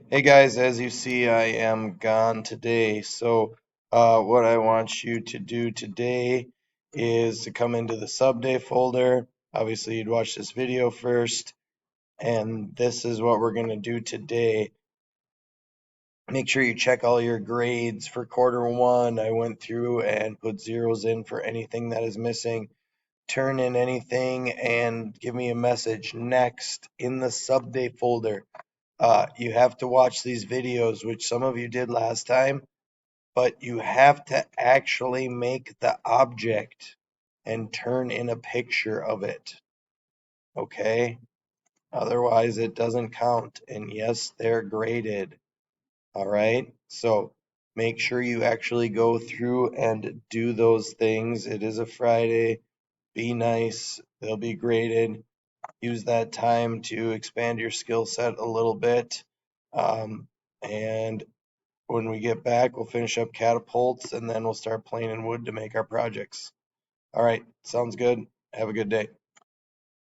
Hey guys, as you see, I am gone today. So, what I want you to do today is to come into the subday folder. Obviously, you'd watch this video first, and this is what we're going to do today. Make sure you check all your grades for quarter one. I went through and put zeros in for anything that is missing. Turn in anything and give me a message next in the subday folder. You have to watch these videos, which some of you did last time, but you have to actually make the object and turn in a picture of it. Okay? Otherwise, it doesn't count. And yes, they're graded. All right? So make sure you actually go through and do those things. It is a Friday. Be nice. They'll be graded. Use that time to expand your skill set a little bit. And when we get back, we'll finish up catapults and then we'll start planing wood to make our projects. All right, sounds good. Have a good day.